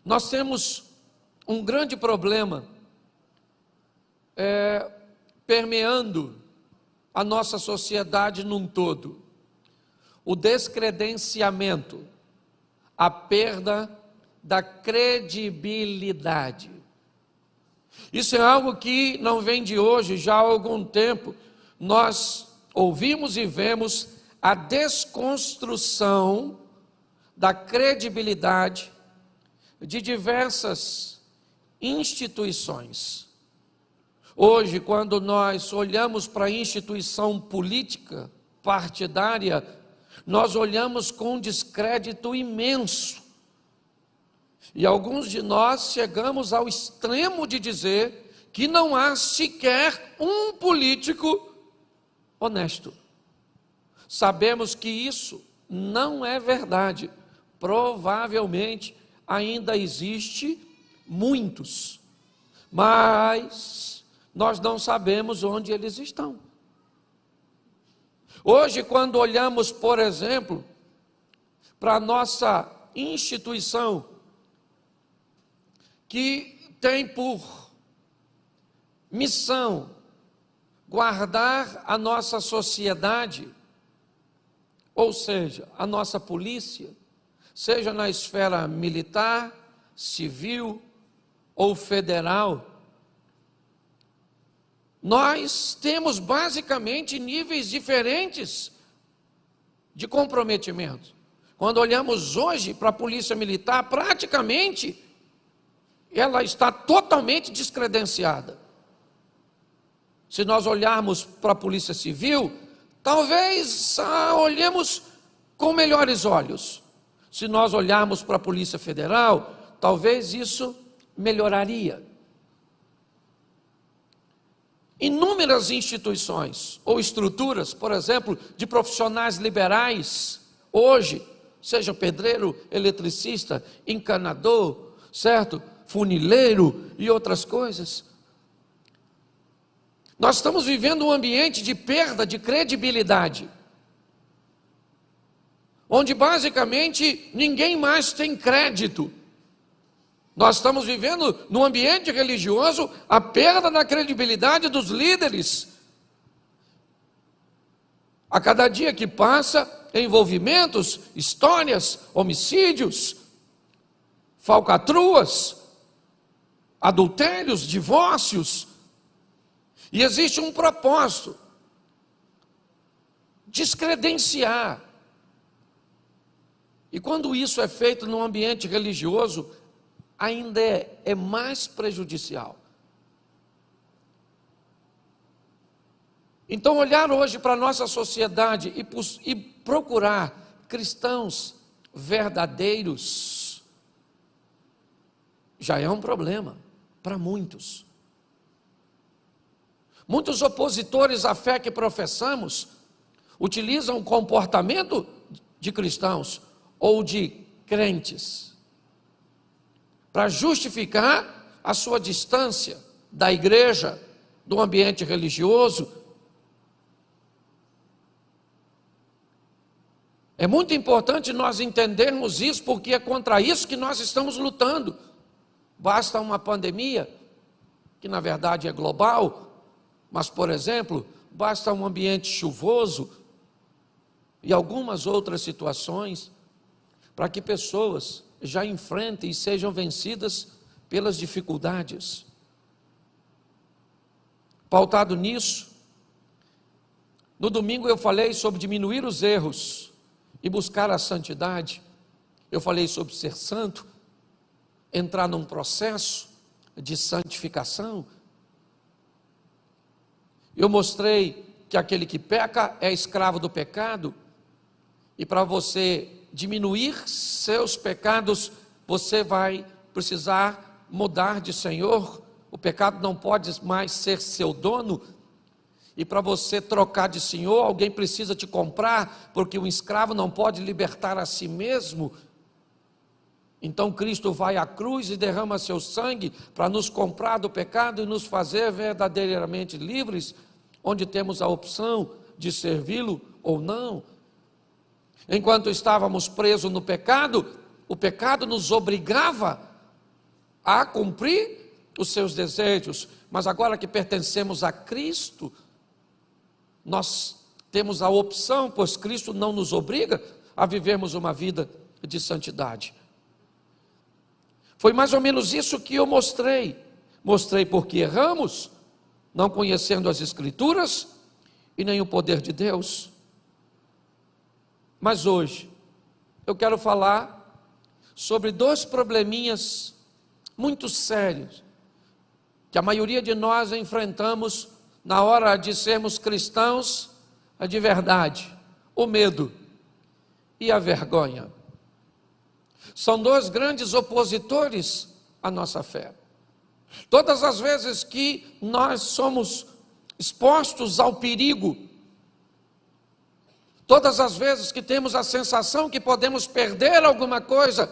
Nós temos um grande problema permeando a nossa sociedade num todo: o descredenciamento, a perda da credibilidade. Isso é algo que não vem de hoje, já há algum tempo. Nós ouvimos e vemos a desconstrução da credibilidade de diversas instituições. Hoje, quando nós olhamos para a instituição política partidária, nós olhamos com um descrédito imenso. E alguns de nós chegamos ao extremo de dizer que não há sequer um político honesto. Sabemos que isso não é verdade. Provavelmente ainda existe muitos, mas nós não sabemos onde eles estão. Hoje, quando olhamos, por exemplo, para a nossa instituição, que tem por missão guardar a nossa sociedade, ou seja, a nossa polícia, seja na esfera militar, civil ou federal, nós temos basicamente níveis diferentes de comprometimento. Quando olhamos hoje para a polícia militar, praticamente ela está totalmente descredenciada. Se nós olharmos para a polícia civil, talvez olhemos com melhores olhos. Se nós olharmos para a polícia federal, talvez isso melhoraria. Inúmeras instituições ou estruturas, por exemplo, de profissionais liberais, hoje, seja pedreiro, eletricista, encanador, certo? Funileiro e outras coisas. Nós estamos vivendo um ambiente de perda de credibilidade, onde basicamente ninguém mais tem crédito. Nós estamos vivendo num ambiente religioso a perda da credibilidade dos líderes. A cada dia que passa, envolvimentos, histórias, homicídios, falcatruas, adultérios, divórcios. E existe um propósito: descredenciar. E quando isso é feito num ambiente religioso, ainda é mais prejudicial. Então, olhar hoje para a nossa sociedade e procurar cristãos verdadeiros já é um problema para muitos. Muitos opositores à fé que professamos utilizam o comportamento de cristãos ou de crentes para justificar a sua distância da igreja, do ambiente religioso. É muito importante nós entendermos isso, porque é contra isso que nós estamos lutando. Basta uma pandemia, que na verdade é global, mas, por exemplo, basta um ambiente chuvoso e algumas outras situações para que pessoas já enfrentem e sejam vencidas pelas dificuldades. Pautado nisso, no domingo eu falei sobre diminuir os erros e buscar a santidade. Eu falei sobre ser santo, entrar num processo de santificação. Eu mostrei que aquele que peca é escravo do pecado, e para você diminuir seus pecados, você vai precisar mudar de senhor. O pecado não pode mais ser seu dono, e para você trocar de senhor, alguém precisa te comprar, porque um escravo não pode libertar a si mesmo. Então Cristo vai à cruz e derrama seu sangue para nos comprar do pecado e nos fazer verdadeiramente livres, onde temos a opção de servi-lo ou não. Enquanto estávamos presos no pecado, o pecado nos obrigava a cumprir os seus desejos, mas agora que pertencemos a Cristo, nós temos a opção, pois Cristo não nos obriga a vivermos uma vida de santidade. Foi mais ou menos isso que eu mostrei. Mostrei porque erramos, não conhecendo as Escrituras e nem o poder de Deus. Mas hoje, eu quero falar sobre 2 probleminhas muito sérios, que a maioria de nós enfrentamos na hora de sermos cristãos de verdade: o medo e a vergonha. São 2 grandes opositores à nossa fé. Todas as vezes que nós somos expostos ao perigo, todas as vezes que temos a sensação que podemos perder alguma coisa,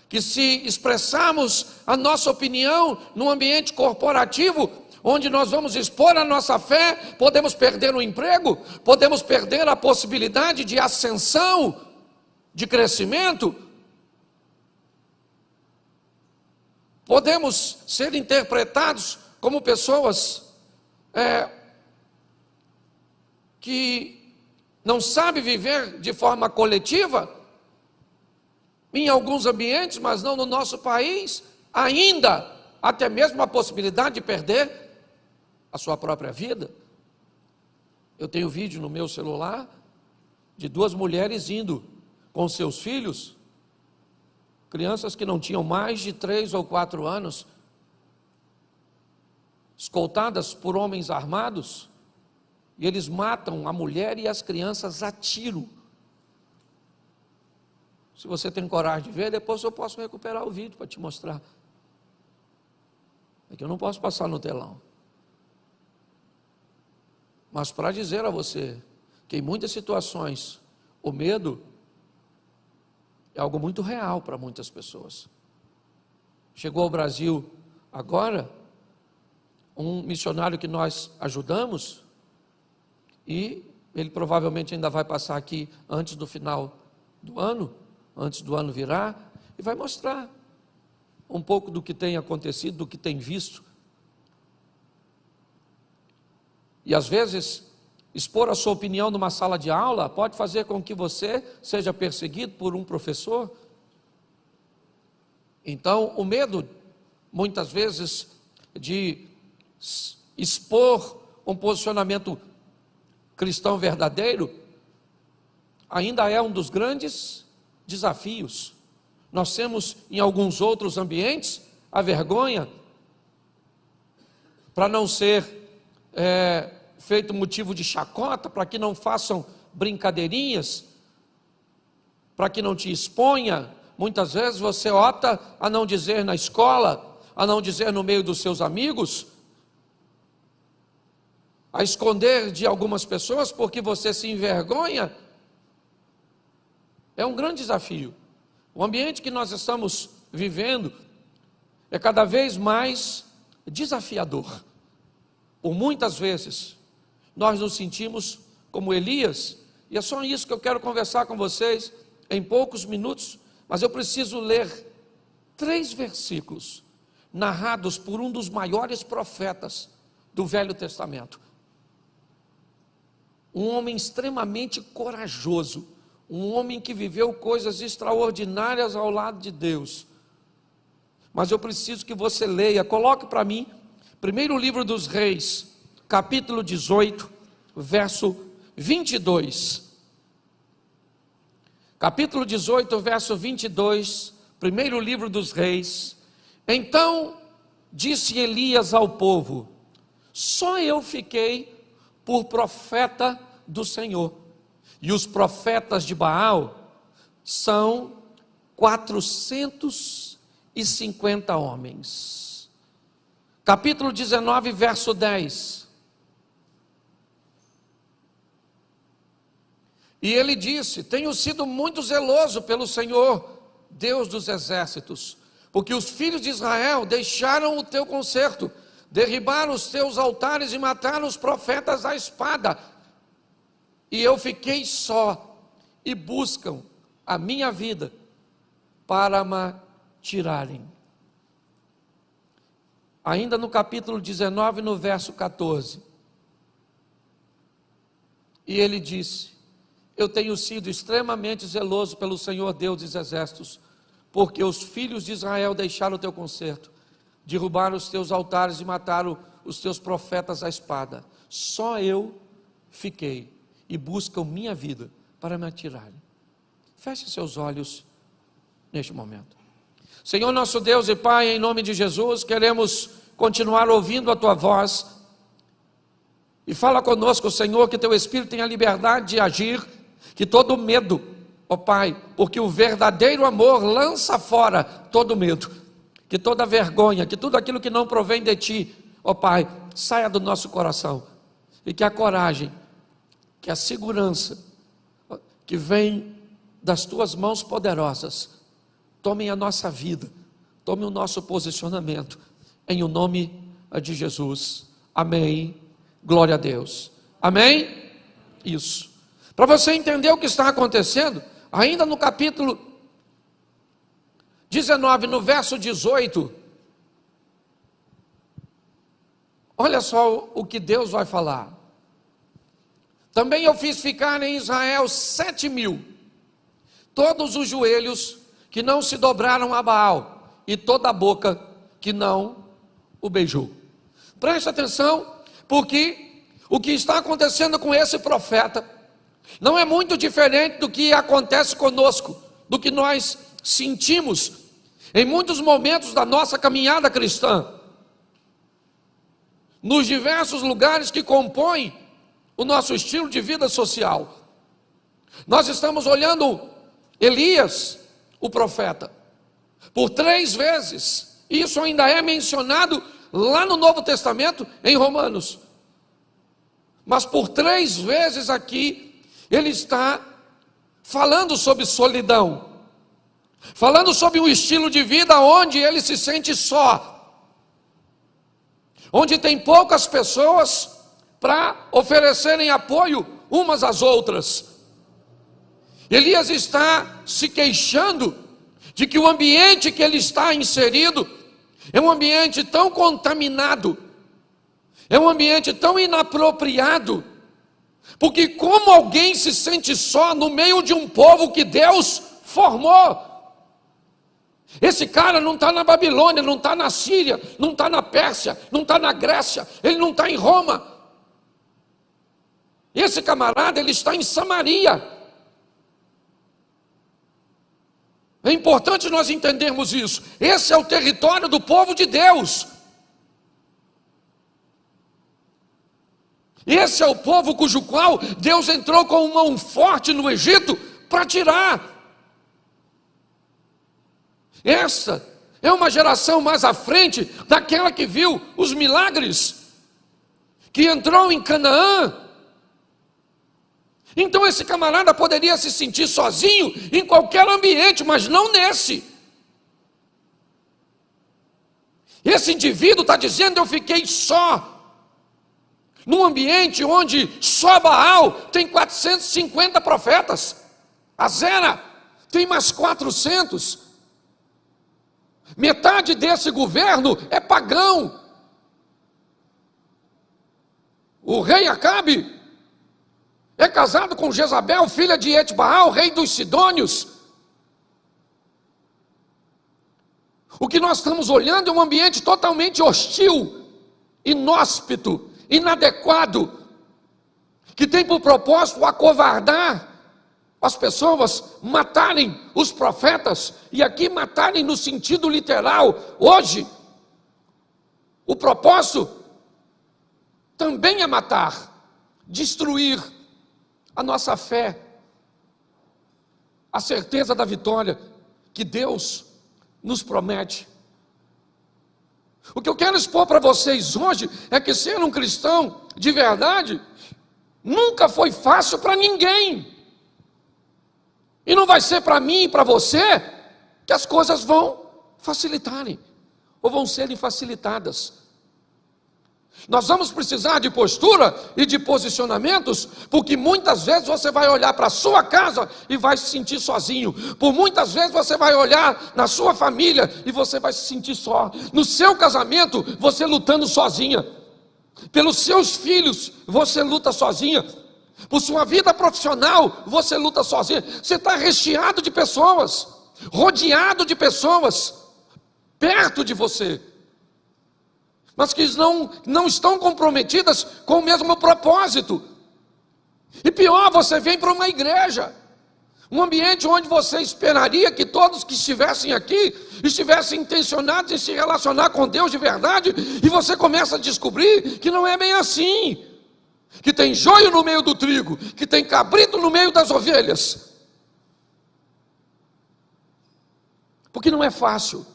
que se expressarmos a nossa opinião num ambiente corporativo, onde nós vamos expor a nossa fé, podemos perder o emprego, podemos perder a possibilidade de ascensão, de crescimento, podemos ser interpretados como pessoas que não sabem viver de forma coletiva, em alguns ambientes, mas não no nosso país, ainda até mesmo a possibilidade de perder a sua própria vida. Eu tenho vídeo no meu celular de 2 mulheres indo com seus filhos, crianças que não tinham mais de 3 ou 4 anos, escoltadas por homens armados, e eles matam a mulher e as crianças a tiro. Se você tem coragem de ver, depois eu posso recuperar o vídeo para te mostrar. É que eu não posso passar no telão. Mas para dizer a você que em muitas situações o medo é algo muito real para muitas pessoas. Chegou ao Brasil agora um missionário que nós ajudamos, e ele provavelmente ainda vai passar aqui antes do final do ano, antes do ano virar, e vai mostrar um pouco do que tem acontecido, do que tem visto. E às vezes, expor a sua opinião numa sala de aula pode fazer com que você seja perseguido por um professor. Então, o medo, muitas vezes, de expor um posicionamento cristão verdadeiro, ainda é um dos grandes desafios. Nós temos em alguns outros ambientes a vergonha, para não ser feito motivo de chacota, para que não façam brincadeirinhas, para que não te exponha. Muitas vezes você opta a não dizer na escola, a não dizer no meio dos seus amigos, a esconder de algumas pessoas porque você se envergonha. É um grande desafio. O ambiente que nós estamos vivendo é cada vez mais desafiador. Por muitas vezes nós nos sentimos como Elias, e é só isso que eu quero conversar com vocês em poucos minutos, mas eu preciso ler 3 versículos narrados por um dos maiores profetas do Velho Testamento. Um homem extremamente corajoso, um homem que viveu coisas extraordinárias ao lado de Deus. Mas eu preciso que você leia, coloque para mim, primeiro livro dos Reis, capítulo 18, verso 22. Capítulo 18, verso 22, primeiro livro dos Reis. Então disse Elias ao povo: só eu fiquei por profeta do Senhor, e os profetas de Baal são 450 homens. Capítulo 19, verso 10. E ele disse: tenho sido muito zeloso pelo Senhor, Deus dos exércitos, porque os filhos de Israel deixaram o teu concerto, derribaram os teus altares e mataram os profetas à espada. E eu fiquei só, e buscam a minha vida para me tirarem. ainda no capítulo 19, no verso 14. E ele disse: eu tenho sido extremamente zeloso pelo Senhor Deus dos exércitos, porque os filhos de Israel deixaram o teu concerto, derrubaram os teus altares e mataram os teus profetas à espada. Só eu fiquei e buscam minha vida para me atirarem. Feche seus olhos neste momento. Senhor nosso Deus e Pai, em nome de Jesus, queremos continuar ouvindo a tua voz. E fala conosco, Senhor, que teu Espírito tenha liberdade de agir, que todo medo, ó Pai, porque o verdadeiro amor lança fora todo medo, que toda vergonha, que tudo aquilo que não provém de Ti, ó Pai, saia do nosso coração, e que a coragem, que a segurança, que vem das Tuas mãos poderosas, tomem a nossa vida, tomem o nosso posicionamento, em o nome de Jesus. Amém. Glória a Deus. Amém? Isso. Para você entender o que está acontecendo, ainda no capítulo 19, no verso 18, olha só o que Deus vai falar. Também eu fiz ficar em Israel 7.000, todos os joelhos que não se dobraram a Baal, e toda a boca que não o beijou. Preste atenção, porque o que está acontecendo com esse profeta não é muito diferente do que acontece conosco, do que nós sentimos em muitos momentos da nossa caminhada cristã, nos diversos lugares que compõem o nosso estilo de vida social. Nós estamos olhando Elias, o profeta, por 3 vezes, isso ainda é mencionado lá no Novo Testamento, em Romanos, mas por 3 vezes aqui, ele está falando sobre solidão, falando sobre um estilo de vida onde ele se sente só, onde tem poucas pessoas para oferecerem apoio umas às outras. Elias está se queixando de que o ambiente que ele está inserido é um ambiente tão contaminado, é um ambiente tão inapropriado, porque como alguém se sente só no meio de um povo que Deus formou? Esse cara não está na Babilônia, não está na Síria, não está na Pérsia, não está na Grécia, ele não está em Roma. Esse camarada, ele está em Samaria. É importante nós entendermos isso. Esse é o território do povo de Deus. Esse é o povo cujo qual Deus entrou com mão forte no Egito para tirar. Essa é uma geração mais à frente daquela que viu os milagres, que entrou em Canaã. Então esse camarada poderia se sentir sozinho em qualquer ambiente, mas não nesse. Esse indivíduo está dizendo: eu fiquei só, num ambiente onde só Baal tem 450 profetas, Azera tem mais 400, metade desse governo é pagão. O rei Acabe é casado com Jezabel, filha de Etbaal, rei dos Sidônios. O que nós estamos olhando é um ambiente totalmente hostil, inóspito, inadequado, que tem por propósito acovardar as pessoas, matarem os profetas, e aqui matarem no sentido literal. Hoje, o propósito também é matar, destruir a nossa fé, a certeza da vitória que Deus nos promete. O que eu quero expor para vocês hoje é que ser um cristão de verdade nunca foi fácil para ninguém, e não vai ser para mim e para você que as coisas vão facilitarem, ou vão serem facilitadas. Nós vamos precisar de postura e de posicionamentos, porque muitas vezes você vai olhar para a sua casa e vai se sentir sozinho. Por muitas vezes você vai olhar na sua família e você vai se sentir só. No seu casamento, você lutando sozinha. Pelos seus filhos, você luta sozinha. Por sua vida profissional, você luta sozinha. Você está recheado de pessoas, rodeado de pessoas, perto de você, mas que não estão comprometidas com o mesmo propósito. E pior, você vem para uma igreja, um ambiente onde você esperaria que todos que estivessem aqui, estivessem intencionados em se relacionar com Deus de verdade, e você começa a descobrir que não é bem assim, que tem joio no meio do trigo, que tem cabrito no meio das ovelhas, porque não é fácil.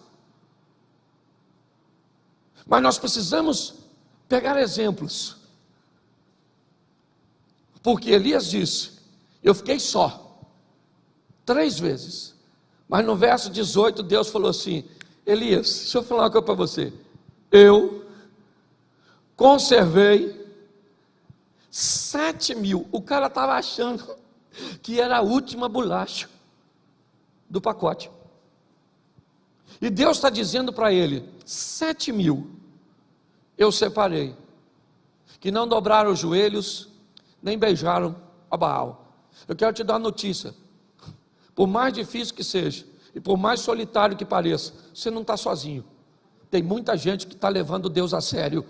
Mas nós precisamos pegar exemplos, porque Elias disse: eu fiquei só 3 vezes, mas no verso 18 Deus falou assim: Elias, deixa eu falar uma coisa para você, eu conservei 7.000, o cara estava achando que era a última bolacha do pacote, e Deus está dizendo para ele: 7.000 eu separei, que não dobraram os joelhos, nem beijaram a Baal. Eu quero te dar uma notícia, por mais difícil que seja, e por mais solitário que pareça, você não está sozinho. Tem muita gente que está levando Deus a sério.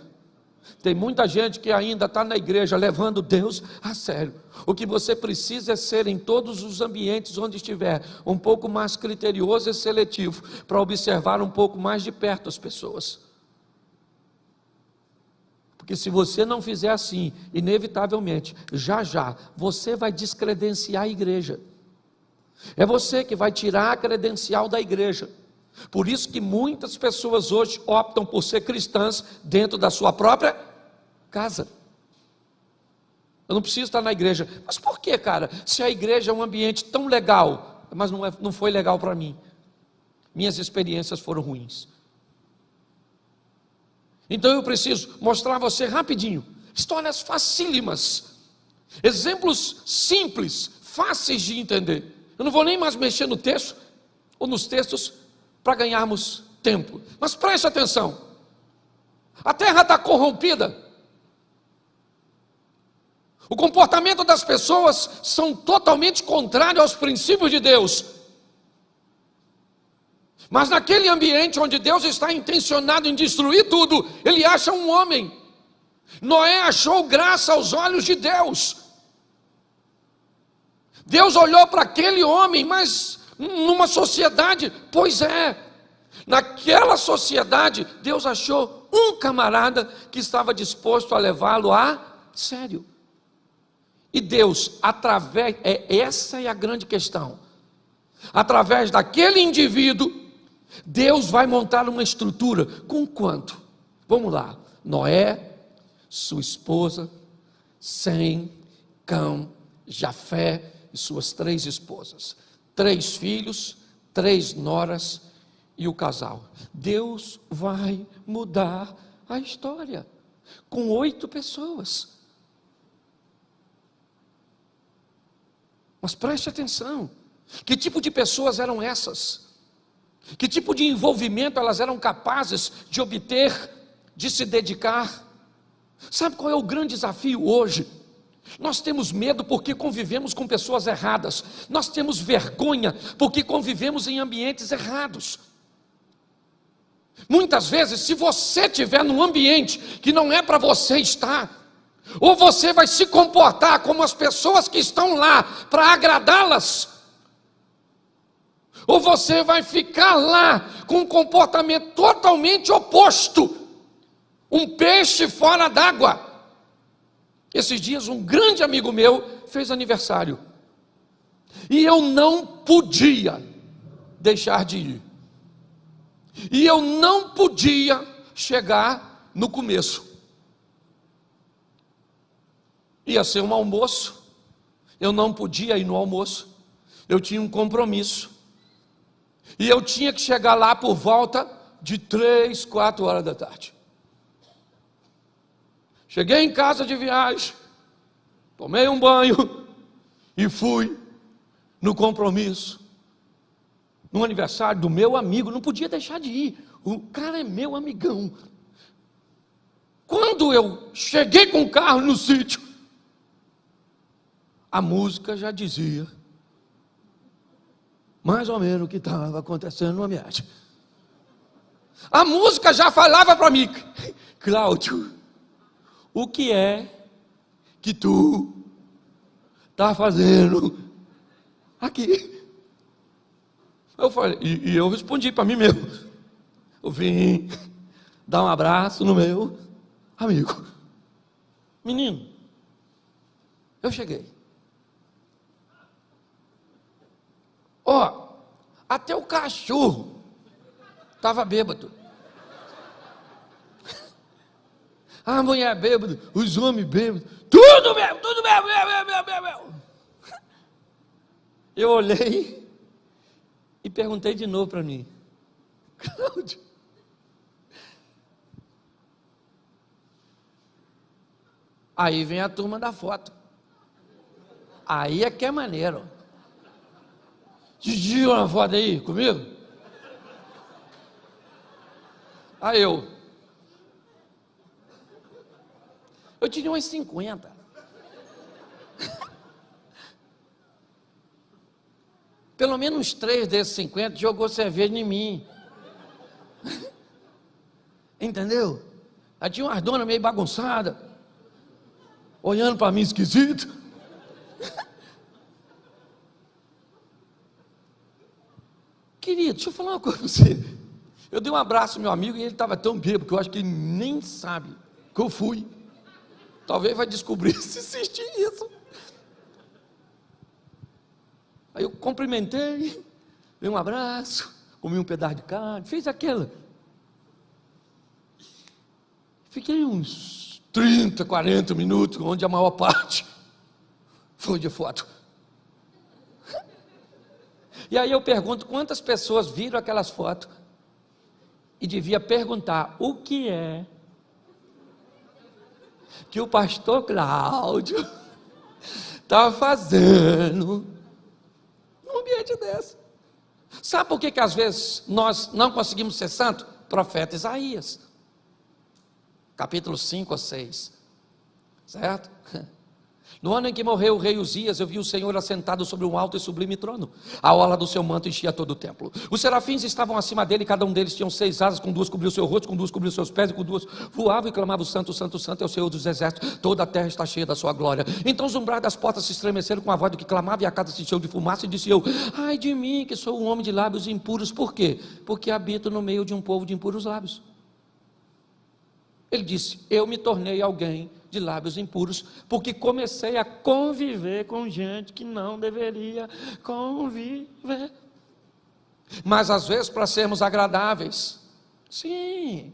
Tem muita gente que ainda está na igreja levando Deus a sério. O que você precisa é ser, em todos os ambientes onde estiver, um pouco mais criterioso e seletivo, para observar um pouco mais de perto as pessoas. Porque se você não fizer assim, inevitavelmente, já você vai descredenciar a igreja. É você que vai tirar a credencial da igreja. Por isso que muitas pessoas hoje optam por ser cristãs dentro da sua própria casa. Eu não preciso estar na igreja. Mas por que, cara? Se a igreja é um ambiente tão legal, mas não foi legal para mim. Minhas experiências foram ruins. Então eu preciso mostrar a você rapidinho histórias facílimas, exemplos simples, fáceis de entender. Eu não vou nem mais mexer no texto ou nos textos para ganharmos tempo, mas preste atenção. A terra está corrompida, o comportamento das pessoas são totalmente contrário aos princípios de Deus. Mas naquele ambiente onde Deus está intencionado em destruir tudo, Ele acha um homem. Noé achou graça aos olhos de Deus. Deus olhou para aquele homem, mas numa sociedade, pois é, naquela sociedade, Deus achou um camarada que estava disposto a levá-lo a sério. E Deus, essa é a grande questão, através daquele indivíduo, Deus vai montar uma estrutura, com quanto? Vamos lá, Noé, sua esposa, Sem, Cão, Jafé e suas 3 esposas, 3 filhos, 3 noras e o casal. Deus vai mudar a história, com 8 pessoas. Mas preste atenção, que tipo de pessoas eram essas? Que tipo de envolvimento elas eram capazes de obter, de se dedicar? Sabe qual é o grande desafio hoje? Nós temos medo porque convivemos com pessoas erradas. Nós temos vergonha porque convivemos em ambientes errados. Muitas vezes, se você estiver num ambiente que não é para você estar, ou você vai se comportar como as pessoas que estão lá para agradá-las, ou você vai ficar lá com um comportamento totalmente oposto, um peixe fora d'água. Esses dias um grande amigo meu fez aniversário, e eu não podia deixar de ir, e eu não podia chegar no começo. Ia ser um almoço, eu não podia ir no almoço, eu tinha um compromisso, e eu tinha que chegar lá por volta de 3, 4 horas da tarde. Cheguei em casa de viagem, tomei um banho e fui no compromisso, no aniversário do meu amigo. Não podia deixar de ir, o cara é meu amigão. Quando eu cheguei com o carro no sítio, a música já dizia mais ou menos o que estava acontecendo no ambiente. A música já falava para mim: Cláudio, o que é que tu está fazendo aqui? Eu falei, e eu respondi para mim mesmo: eu vim dar um abraço no meu amigo. Menino, eu cheguei. Ó, até o cachorro estava bêbado. A mulher bêbada, os homens bêbados, tudo bêbado, tudo bêbado. Eu olhei e perguntei de novo para mim: Cláudio, aí vem a turma da foto. Aí é que é maneiro. Didi, uma foto aí comigo? Aí eu tinha umas 50. Pelo menos uns 3 desses 50 jogou cerveja em mim. Entendeu? Aí tinha umas donas meio bagunçadas, olhando para mim esquisito. Querido, deixa eu falar uma coisa para você. Eu dei um abraço ao meu amigo e ele estava tão bêbado que eu acho que ele nem sabe que eu fui. Talvez vai descobrir se assistir isso. Aí eu cumprimentei, dei um abraço, comi um pedaço de carne, fiz aquilo. Fiquei uns 30, 40 minutos, onde a maior parte foi de foto. E aí eu pergunto quantas pessoas viram aquelas fotos e devia perguntar o que é que o pastor Cláudio está fazendo num ambiente desse. Sabe por que às vezes nós não conseguimos ser santos? Profeta Isaías, capítulo 5 ou 6, certo? No ano em que morreu o rei Uzias, eu vi o Senhor assentado sobre um alto e sublime trono. A orla do seu manto enchia todo o templo. Os serafins estavam acima dele, cada um deles tinha 6 asas, com 2 cobriu o seu rosto, com 2 cobriu os seus pés, e com 2 voavam e clamavam: Santo, Santo, Santo é o Senhor dos exércitos, toda a terra está cheia da sua glória. Então os umbrais das portas se estremeceram com a voz do que clamava, e a casa se encheu de fumaça, e disse eu: ai de mim, que sou um homem de lábios impuros. Por quê? Porque habito no meio de um povo de impuros lábios. Ele disse: eu me tornei alguém de lábios impuros, porque comecei a conviver com gente que não deveria conviver. Mas às vezes para sermos agradáveis, sim.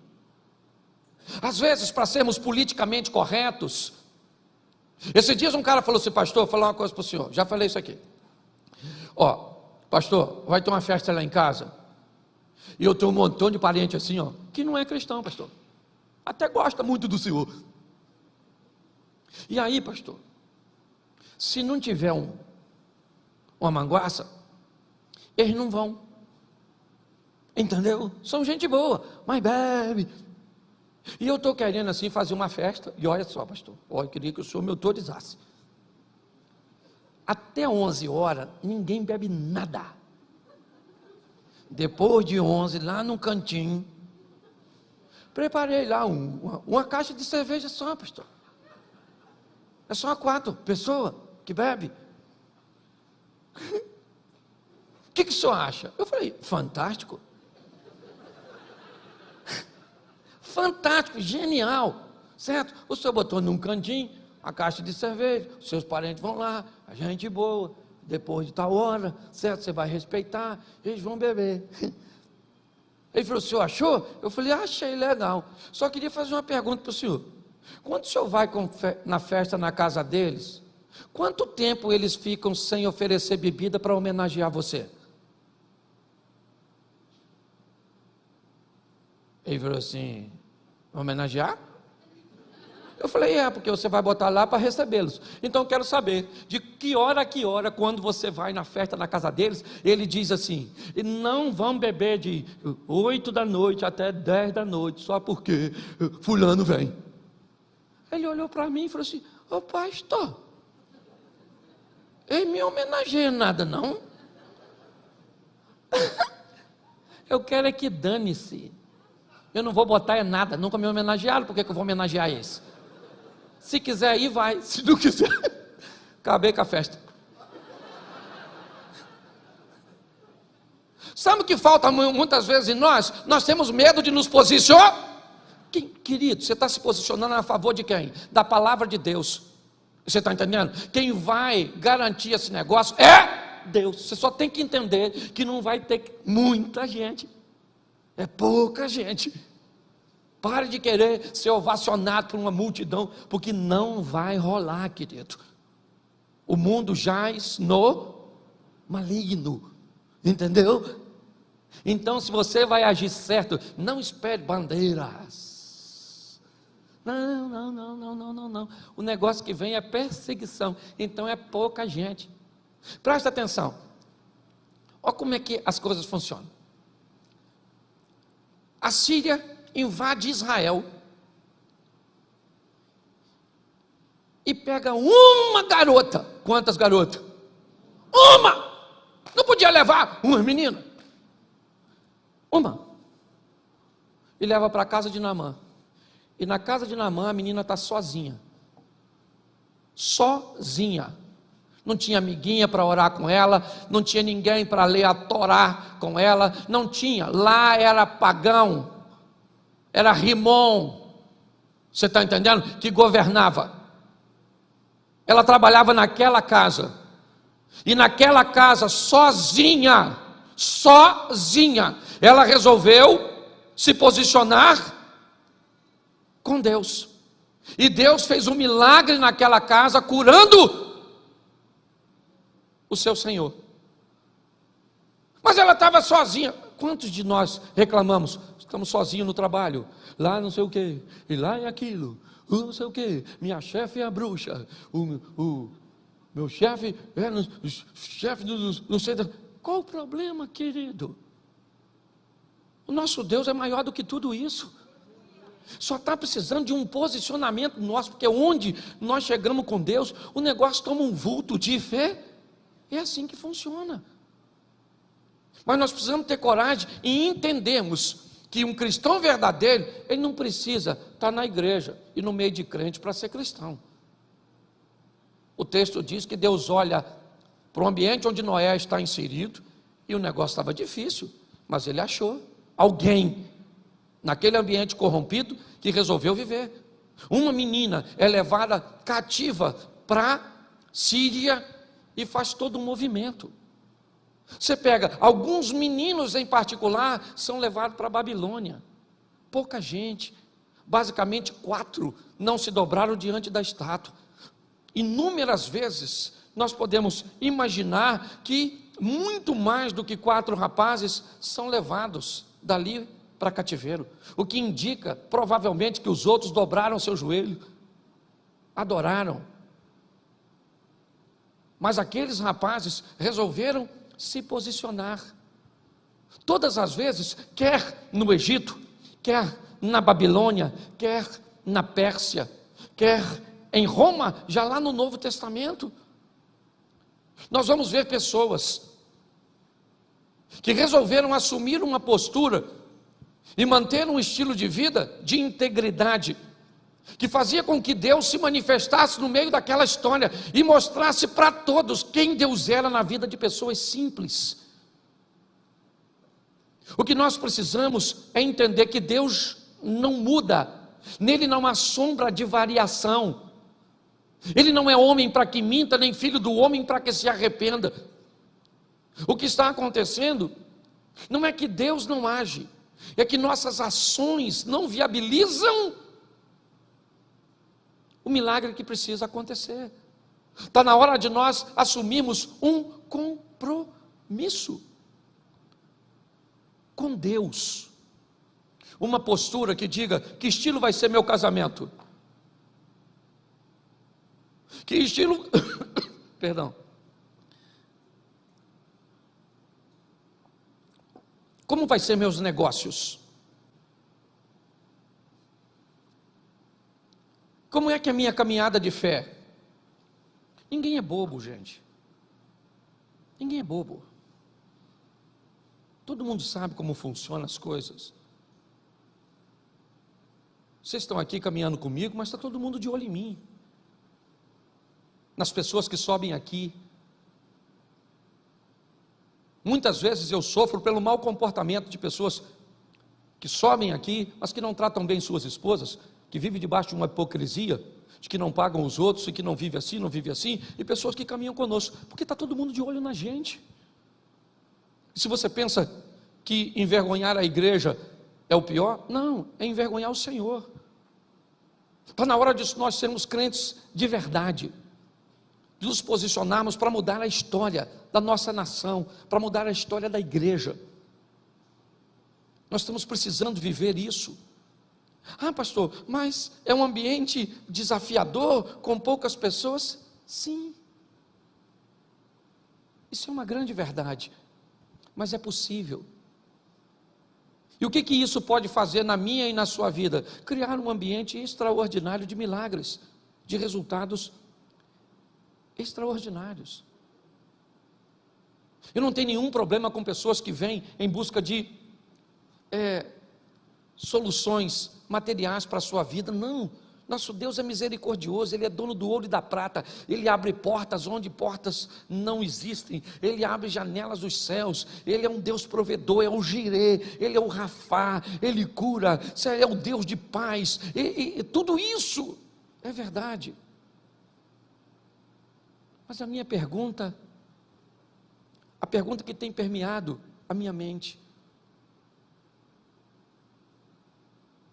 Às vezes para sermos politicamente corretos. Esses dias um cara falou assim: pastor, vou falar uma coisa para o senhor, já falei isso aqui. Ó, pastor, vai ter uma festa lá em casa, e eu tenho um montão de parente assim, ó, que não é cristão, pastor. Até gosta muito do senhor. E aí, pastor, se não tiver uma manguaça, eles não vão. Entendeu? São gente boa, mas bebe. E eu estou querendo assim fazer uma festa. E olha só, pastor, eu queria que o senhor me autorizasse. Até 11 horas, ninguém bebe nada. Depois de 11, lá no cantinho, preparei lá uma caixa de cerveja só, pastor. É só 4 pessoas que bebe. O que o senhor acha? Eu falei: fantástico. Fantástico, genial, certo? O senhor botou num cantinho a caixa de cerveja, os seus parentes vão lá, a gente boa, depois de tal hora, certo? Você vai respeitar, eles vão beber. Ele falou: o senhor achou? Eu falei: achei legal. Só queria fazer uma pergunta para o senhor. Quando o senhor vai na festa na casa deles, quanto tempo eles ficam sem oferecer bebida para homenagear você? Ele falou assim: homenagear? Eu falei, porque você vai botar lá para recebê-los. Então eu quero saber, de que hora a que hora, quando você vai na festa na casa deles, ele diz assim, não vão beber de 8 da noite até 10 da noite, só porque fulano vem. Ele olhou para mim e falou assim, ô pastor, ele me homenageia nada não. Eu quero é que dane-se. Eu não vou botar nada, nunca me homenagearam, por que eu vou homenagear esse? Se quiser ir, vai. Se não quiser, acabei com a festa. Sabe o que falta muitas vezes em nós? Nós temos medo de nos posicionar. Querido, você está se posicionando a favor de quem? Da palavra de Deus. Você está entendendo? Quem vai garantir esse negócio é Deus. Você só tem que entender que não vai ter muita gente. É pouca gente. Pare de querer ser ovacionado por uma multidão, porque não vai rolar, querido. O mundo jaz no maligno, entendeu? Então, se você vai agir certo, não espere bandeiras. Não. O negócio que vem é perseguição, então é pouca gente. Presta atenção. Olha como é que as coisas funcionam. A Síria invade Israel e pega uma garota. Quantas garotas? Uma! Não podia levar uma menina. Uma. E leva para a casa de Naamã. E na casa de Naamã a menina está sozinha. Sozinha. Não tinha amiguinha para orar com ela, não tinha ninguém para ler a Torá com ela, não tinha. Lá era pagão, era Rimon, você está entendendo? Que governava. Ela trabalhava naquela casa, e naquela casa, sozinha, ela resolveu se posicionar com Deus. E Deus fez um milagre naquela casa, curando o seu Senhor. Mas ela estava sozinha. Quantos de nós reclamamos? Estamos sozinhos no trabalho, lá não sei o que, e lá é aquilo, não sei o que, minha chefe é a bruxa, o meu chefe é chefe não sei. Qual o problema, querido? O nosso Deus é maior do que tudo isso. Só está precisando de um posicionamento nosso, porque onde nós chegamos com Deus, o negócio toma um vulto de fé. É assim que funciona. Mas nós precisamos ter coragem e entendermos que um cristão verdadeiro, ele não precisa estar na igreja e no meio de crente para ser cristão. O texto diz que Deus olha para o ambiente onde Noé está inserido, e o negócio estava difícil, mas ele achou alguém naquele ambiente corrompido que resolveu viver. Uma menina é levada cativa para Síria e faz todo um movimento. Você pega, alguns meninos em particular são levados para a Babilônia. Pouca gente, basicamente 4 não se dobraram diante da estátua. Inúmeras vezes nós podemos imaginar que muito mais do que 4 rapazes são levados dali para cativeiro, o que indica provavelmente que os outros dobraram seu joelho, adoraram. Mas aqueles rapazes resolveram se posicionar. Todas as vezes, quer no Egito, quer na Babilônia, quer na Pérsia, quer em Roma, já lá no Novo Testamento, nós vamos ver pessoas que resolveram assumir uma postura e manter um estilo de vida de integridade, que fazia com que Deus se manifestasse no meio daquela história e mostrasse para todos quem Deus era na vida de pessoas simples. O que nós precisamos é entender que Deus não muda, nele não há sombra de variação. Ele não é homem para que minta, nem filho do homem para que se arrependa. O que está acontecendo não é que Deus não age, é que nossas ações não viabilizam o milagre que precisa acontecer. Está na hora de nós assumirmos um compromisso com Deus. Uma postura que diga: que estilo vai ser meu casamento? Que estilo, perdão, como vai ser meus negócios? Como é que é a minha caminhada de fé? Ninguém é bobo, gente. Ninguém é bobo. Todo mundo sabe como funcionam as coisas. Vocês estão aqui caminhando comigo, mas está todo mundo de olho em mim. Nas pessoas que sobem aqui. Muitas vezes eu sofro pelo mau comportamento de pessoas que sobem aqui, mas que não tratam bem suas esposas, que vivem debaixo de uma hipocrisia, de que não pagam os outros, e que não vive assim, e pessoas que caminham conosco, porque está todo mundo de olho na gente. E se você pensa que envergonhar a igreja é o pior, não, é envergonhar o Senhor. Está na hora de nós sermos crentes de verdade, de nos posicionarmos para mudar a história da nossa nação, para mudar a história da igreja. Nós estamos precisando viver isso. Ah, pastor, mas é um ambiente desafiador, com poucas pessoas? Sim, isso é uma grande verdade, mas é possível. E o que isso pode fazer na minha e na sua vida? Criar um ambiente extraordinário de milagres, de resultados extraordinários. Eu não tenho nenhum problema com pessoas que vêm em busca de soluções materiais para a sua vida. Não, nosso Deus é misericordioso, Ele é dono do ouro e da prata, Ele abre portas onde portas não existem, Ele abre janelas dos céus, Ele é um Deus provedor, é o Jirê, Ele é o Rafá, Ele cura, é o Deus de paz, e tudo isso é verdade. Mas a minha pergunta, a pergunta que tem permeado a minha mente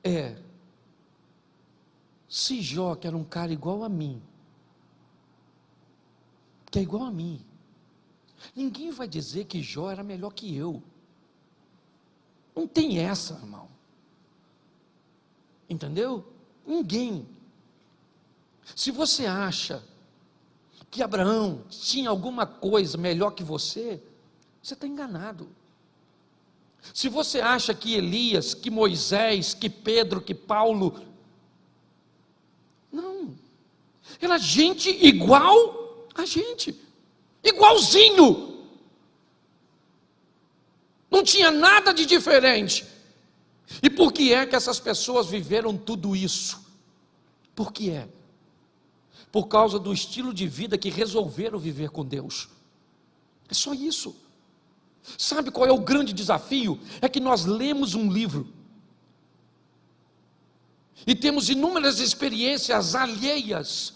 é: se Jó, que era um cara igual a mim, que é igual a mim, ninguém vai dizer que Jó era melhor que eu. Não tem essa, irmão. Entendeu? Ninguém. Se você acha que Abraão tinha alguma coisa melhor que você está enganado. Se você acha que Elias, que Moisés, que Pedro, que Paulo, não, era gente igual a gente, igualzinho, não tinha nada de diferente. E por que é que essas pessoas viveram tudo isso? Por que é? Por causa do estilo de vida que resolveram viver com Deus. É só isso. Sabe qual é o grande desafio? É que nós lemos um livro e temos inúmeras experiências alheias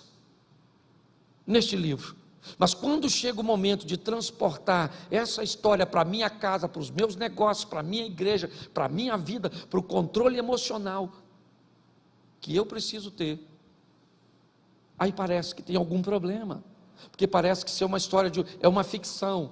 neste livro, mas quando chega o momento de transportar essa história para a minha casa, para os meus negócios, para a minha igreja, para a minha vida, para o controle emocional que eu preciso ter, aí parece que tem algum problema, porque parece que isso é uma história é uma ficção,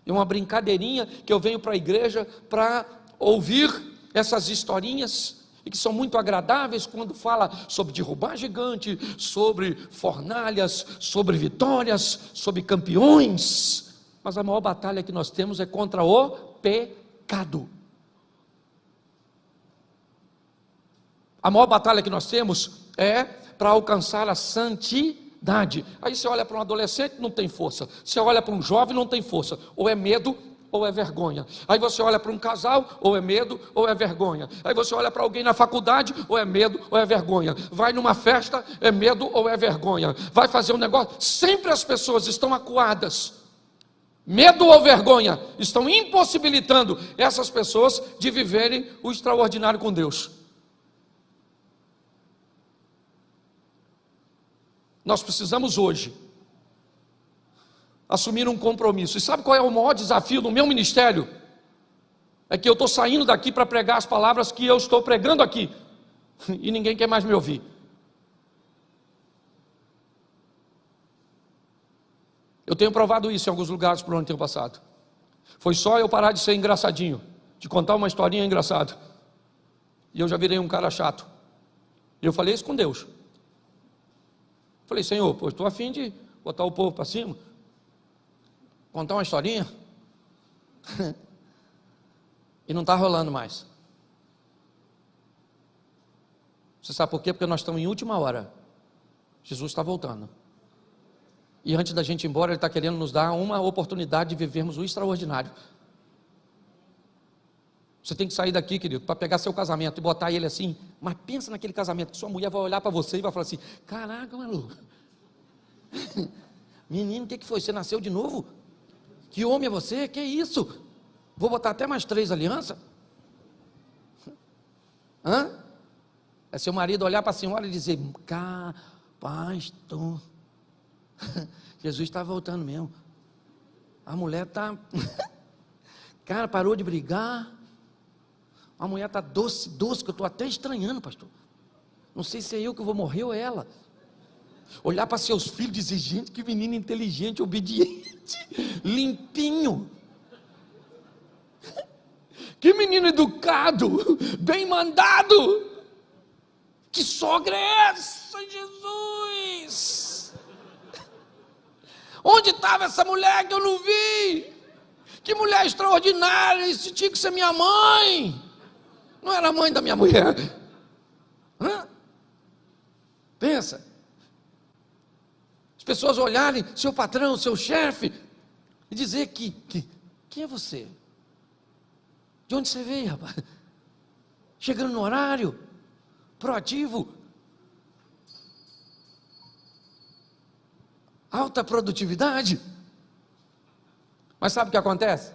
é uma brincadeirinha que eu venho para a igreja para ouvir essas historinhas, e que são muito agradáveis quando fala sobre derrubar gigante, sobre fornalhas, sobre vitórias, sobre campeões, mas a maior batalha que nós temos é contra o pecado. A maior batalha que nós temos é para alcançar a santidade. Aí você olha para um adolescente, não tem força. Você olha para um jovem, não tem força. Ou é medo, ou é vergonha. Aí você olha para um casal, ou é medo, ou é vergonha. Aí você olha para alguém na faculdade, ou é medo, ou é vergonha. Vai numa festa, é medo ou é vergonha. Vai fazer um negócio, sempre as pessoas estão acuadas. Medo ou vergonha estão impossibilitando essas pessoas de viverem o extraordinário com Deus. Nós precisamos hoje assumir um compromisso. E sabe qual é o maior desafio do meu ministério? É que eu estou saindo daqui para pregar as palavras que eu estou pregando aqui, e ninguém quer mais me ouvir. Eu tenho provado isso em alguns lugares por onde tenho passado. Foi só eu parar de ser engraçadinho, de contar uma historinha engraçada, e eu já virei um cara chato. E eu falei isso com Deus. Falei, Senhor, pô, estou a fim de botar o povo para cima, contar uma historinha, e não está rolando mais. Você sabe por quê? Porque nós estamos em última hora. Jesus está voltando. E antes da gente ir embora, Ele está querendo nos dar uma oportunidade de vivermos o extraordinário. Você tem que sair daqui, querido, para pegar seu casamento e botar ele assim. Mas pensa naquele casamento que sua mulher vai olhar para você e vai falar assim: caraca, maluco, menino, o que foi? Você nasceu de novo? Que homem é você? Que isso? Vou botar até mais 3 alianças? É seu marido olhar para a senhora e dizer: pastor, Jesus está voltando mesmo. A mulher está cara, parou de brigar. A mulher está doce, que eu estou até estranhando, pastor. Não sei se é eu que vou morrer ou ela. Olhar para seus filhos e dizer: gente, que menino inteligente, obediente, limpinho. Que menino educado, bem mandado. Que sogra é essa, Jesus? Onde estava essa mulher que eu não vi? Que mulher extraordinária, isso tinha que ser minha mãe. Não era a mãe da minha mulher. Pensa. As pessoas olharem seu patrão, seu chefe, e dizer que quem é você? De onde você veio, rapaz? Chegando no horário, proativo, alta produtividade. Mas sabe o que acontece?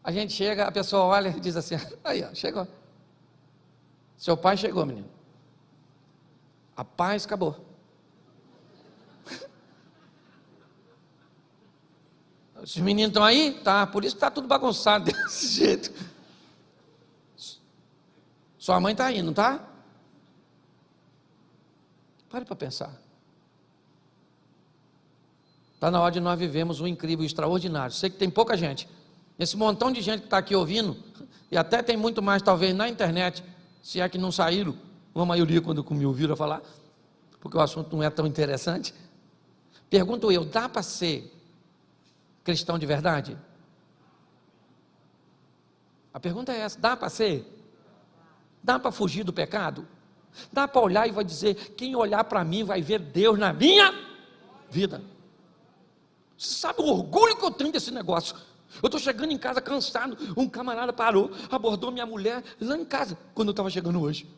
A gente chega, a pessoa olha e diz assim: aí ó, chegou. Seu pai chegou, menino. A paz acabou. Os meninos estão aí? Tá, por isso que está tudo bagunçado desse jeito. Sua mãe está aí, não está? Pare para pensar. Está na hora de nós vivermos um incrível, extraordinário. Sei que tem pouca gente. Esse montão de gente que está aqui ouvindo, e até tem muito mais talvez na internet, se é que não saíram, uma maioria quando me ouviram falar, porque o assunto não é tão interessante. Pergunto eu, dá para ser cristão de verdade? A pergunta é essa: dá para ser? Dá para fugir do pecado? Dá para olhar e vai dizer: quem olhar para mim vai ver Deus na minha vida? Você sabe o orgulho que eu tenho desse negócio? Eu estou chegando em casa cansado, um camarada parou, abordou minha mulher lá em casa, quando eu estava chegando hoje.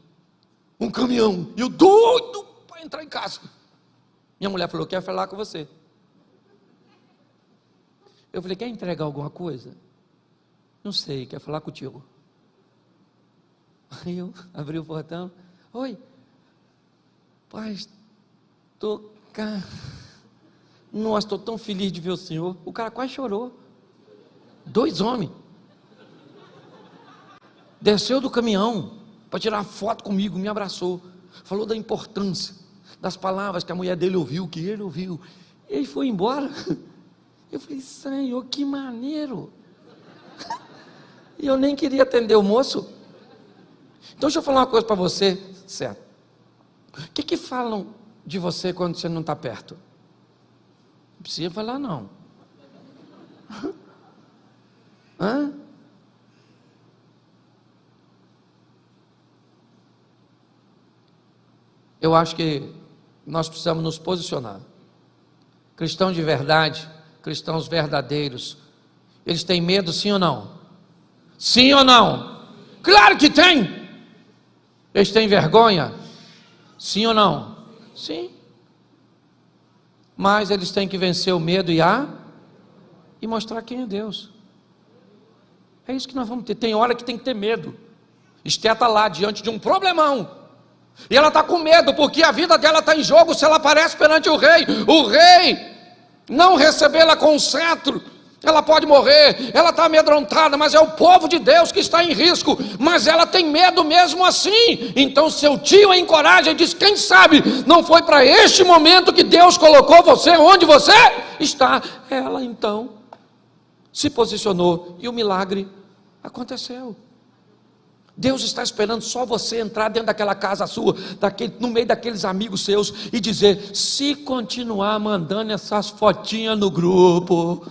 Um caminhão, e eu doido para entrar em casa. Minha mulher falou: quer falar com você. Eu falei: quer entregar alguma coisa? Não sei, quer falar contigo. Aí eu abri o portão: oi, pastor, nossa, estou tão feliz de ver o senhor. O cara quase chorou. 2 homens. Desceu do caminhão para tirar foto comigo, me abraçou, falou da importância das palavras que a mulher dele ouviu, que ele ouviu. Ele foi embora. Eu falei: Senhor, que maneiro. E eu nem queria atender o moço. Então deixa eu falar uma coisa para você, certo? O que falam de você quando você não está perto? Não precisa falar não. Eu acho que nós precisamos nos posicionar. Cristãos de verdade, cristãos verdadeiros, eles têm medo, sim ou não? Sim ou não? Claro que tem. Eles têm vergonha? Sim ou não? Sim. Mas eles têm que vencer o medo e mostrar quem é Deus. É isso que nós vamos ter. Tem hora que tem que ter medo. Esté está lá diante de um problemão, e ela está com medo, porque a vida dela está em jogo se ela aparece perante o rei não recebê-la com um cetro, ela pode morrer. Ela está amedrontada, mas é o povo de Deus que está em risco, mas ela tem medo mesmo assim. Então seu tio a encoraja e diz: quem sabe não foi para este momento que Deus colocou você onde você está. Ela então se posicionou e o milagre aconteceu. Deus está esperando só você entrar dentro daquela casa sua, no meio daqueles amigos seus, e dizer: se continuar mandando essas fotinhas no grupo,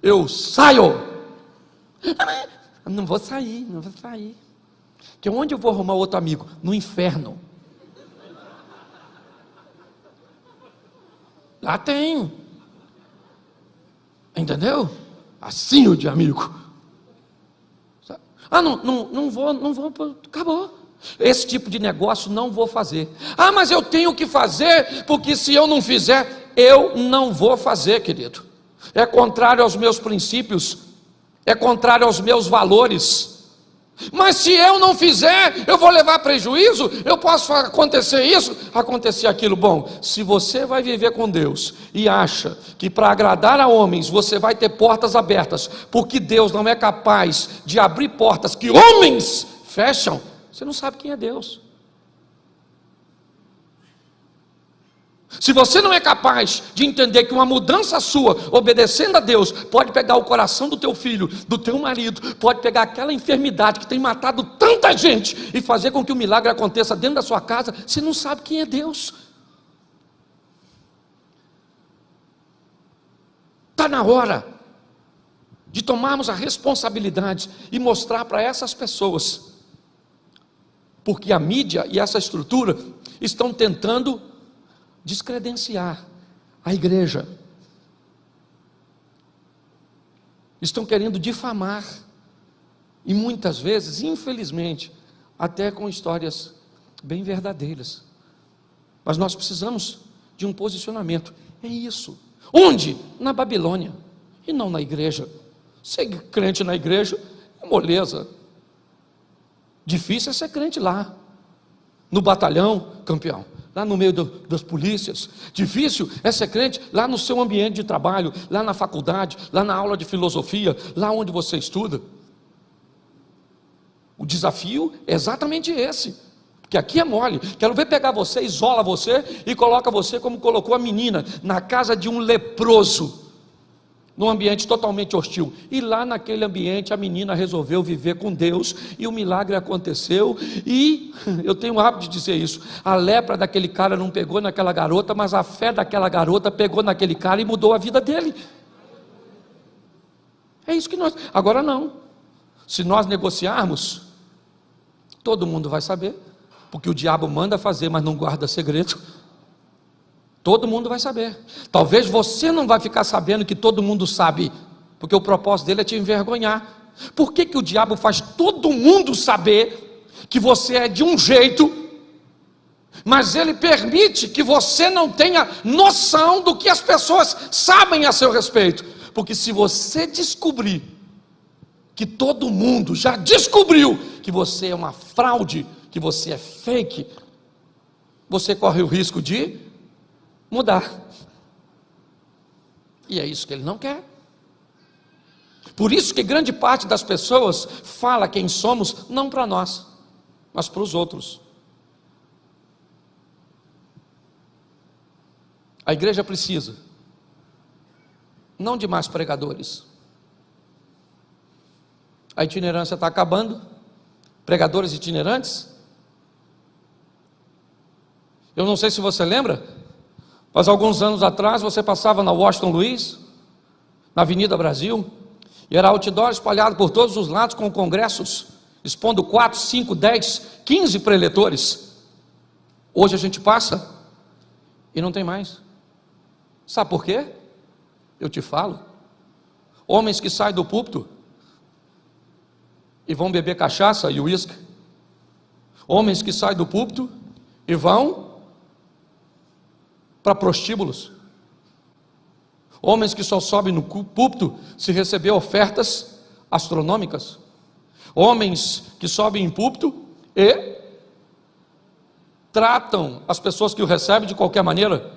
eu saio. Não vou sair. Porque onde eu vou arrumar outro amigo? No inferno. Lá tem. Entendeu? Assim de amigo. Não vou, acabou. Esse tipo de negócio não vou fazer. Mas eu tenho que fazer, porque se eu não fizer, eu não vou fazer, querido. É contrário aos meus princípios, é contrário aos meus valores. Mas se eu não fizer, eu vou levar prejuízo, eu posso acontecer isso, acontecer aquilo. Bom, se você vai viver com Deus e acha que para agradar a homens você vai ter portas abertas, porque Deus não é capaz de abrir portas que homens fecham, você não sabe quem é Deus. Se você não é capaz de entender que uma mudança sua, obedecendo a Deus, pode pegar o coração do teu filho, do teu marido, pode pegar aquela enfermidade que tem matado tanta gente e fazer com que o milagre aconteça dentro da sua casa, você não sabe quem é Deus. Está na hora de tomarmos a responsabilidade e mostrar para essas pessoas, porque a mídia e essa estrutura estão tentando descredenciar a igreja, estão querendo difamar, e muitas vezes, infelizmente, até com histórias bem verdadeiras. Mas nós precisamos de um posicionamento. É isso. Onde? Na Babilônia, e não na igreja. Ser crente na igreja é moleza. Difícil é ser crente lá, no batalhão, campeão, lá no meio das polícias. Difícil é ser crente lá no seu ambiente de trabalho, lá na faculdade, lá na aula de filosofia, lá onde você estuda. O desafio é exatamente esse, porque aqui é mole. Quero ver pegar você, isola você e coloca você como colocou a menina, na casa de um leproso, num ambiente totalmente hostil, e lá naquele ambiente a menina resolveu viver com Deus, e o milagre aconteceu. E eu tenho o hábito de dizer isso: a lepra daquele cara não pegou naquela garota, mas a fé daquela garota pegou naquele cara e mudou a vida dele. É isso que nós... Agora não, se nós negociarmos, todo mundo vai saber, porque o diabo manda fazer, mas não guarda segredo. Todo mundo vai saber. Talvez você não vai ficar sabendo que todo mundo sabe, porque o propósito dele é te envergonhar. Por que o diabo faz todo mundo saber que você é de um jeito, mas ele permite que você não tenha noção do que as pessoas sabem a seu respeito? Porque se você descobrir que todo mundo já descobriu que você é uma fraude, que você é fake, você corre o risco de mudar, e é isso que ele não quer. Por isso que grande parte das pessoas fala quem somos, não para nós, mas para os outros. A igreja precisa não de mais pregadores. A itinerância está acabando. Pregadores itinerantes. Eu não sei se você lembra, mas alguns anos atrás você passava na Washington Luiz, na Avenida Brasil, e era outdoor espalhado por todos os lados com congressos, expondo 4, 5, 10, 15 preletores. Hoje a gente passa e não tem mais. Sabe por quê? Eu te falo. Homens que saem do púlpito e vão beber cachaça e uísque. Homens que saem do púlpito e vão para prostíbulos. Homens que só sobem no púlpito se receber ofertas astronômicas. Homens que sobem em púlpito e tratam as pessoas que o recebem de qualquer maneira.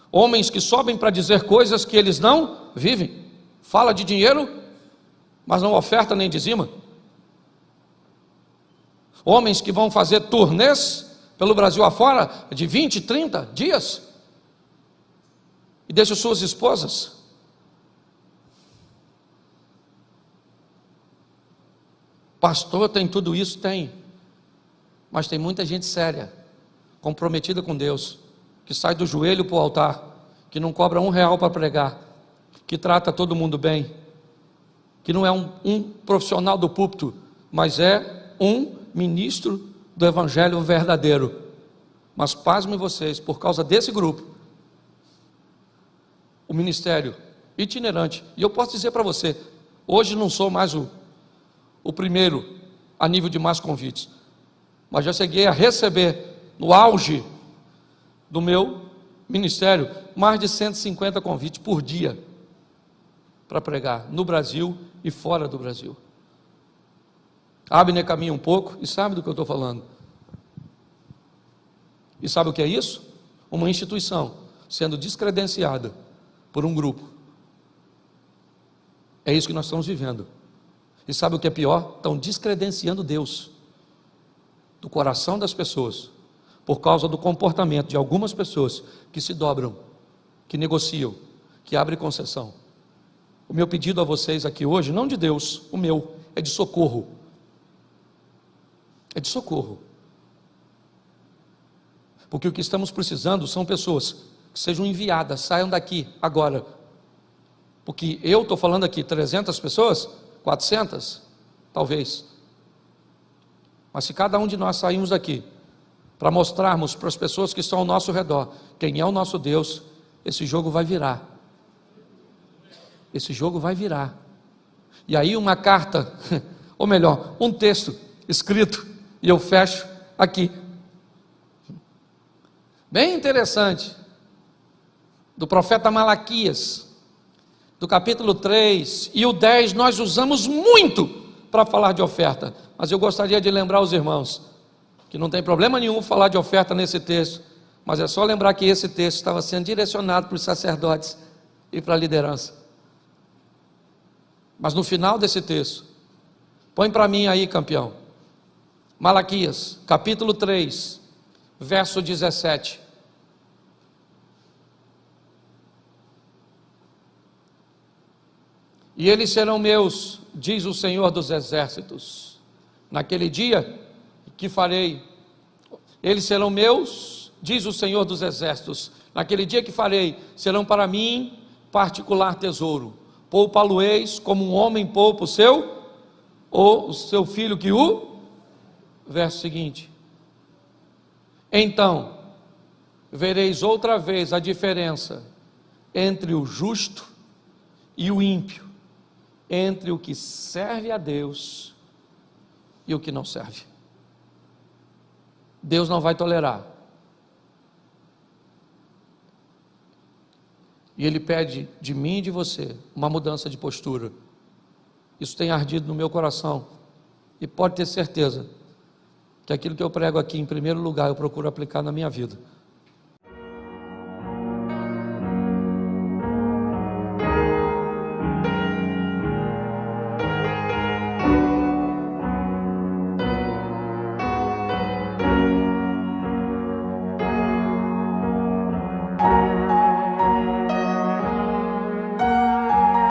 Homens que sobem para dizer coisas que eles não vivem. Fala de dinheiro, mas não oferta nem dizima. Homens que vão fazer turnês pelo Brasil afora de 20, 30 dias e deixam suas esposas. Pastor, tem tudo isso? Tem. Mas tem muita gente séria, comprometida com Deus, que sai do joelho para o altar, que não cobra R$1 para pregar, que trata todo mundo bem, que não é um profissional do púlpito, mas é um ministro do evangelho verdadeiro. Mas pasmem vocês, por causa desse grupo, o ministério itinerante, e eu posso dizer para você, hoje não sou mais o primeiro a nível de mais convites, mas já cheguei a receber, no auge do meu ministério, mais de 150 convites por dia, para pregar no Brasil e fora do Brasil. Abner caminha um pouco e sabe do que eu estou falando. E sabe o que é isso? Uma instituição sendo descredenciada por um grupo. É isso que nós estamos vivendo. E sabe o que é pior? Estão descredenciando Deus do coração das pessoas, por causa do comportamento de algumas pessoas que se dobram, que negociam, que abrem concessão. O meu pedido a vocês aqui hoje, não de Deus, o meu, é de socorro. É de socorro. Porque o que estamos precisando são pessoas que sejam enviadas, saiam daqui agora. Porque eu estou falando aqui 300 pessoas, 400, talvez. Mas se cada um de nós sairmos daqui para mostrarmos para as pessoas que estão ao nosso redor quem é o nosso Deus, esse jogo vai virar. Esse jogo vai virar. E aí uma carta, ou melhor, um texto escrito, e eu fecho aqui. Bem interessante, do profeta Malaquias, do capítulo 3 e o 10, nós usamos muito para falar de oferta, mas eu gostaria de lembrar os irmãos, que não tem problema nenhum falar de oferta nesse texto, mas é só lembrar que esse texto estava sendo direcionado para os sacerdotes e para a liderança. Mas no final desse texto, põe para mim aí, campeão, Malaquias, capítulo 3, verso 17. E eles serão meus, diz o Senhor dos exércitos, naquele dia que farei, eles serão meus, diz o Senhor dos exércitos, naquele dia que farei, serão para mim particular tesouro, poupa-lo-eis como um homem poupa o seu, ou o seu filho que o, verso seguinte, então, vereis outra vez a diferença entre o justo e o ímpio, entre o que serve a Deus e o que não serve. Deus não vai tolerar. E Ele pede de mim e de você uma mudança de postura. Isso tem ardido no meu coração. E pode ter certeza que aquilo que eu prego aqui, em primeiro lugar, eu procuro aplicar na minha vida.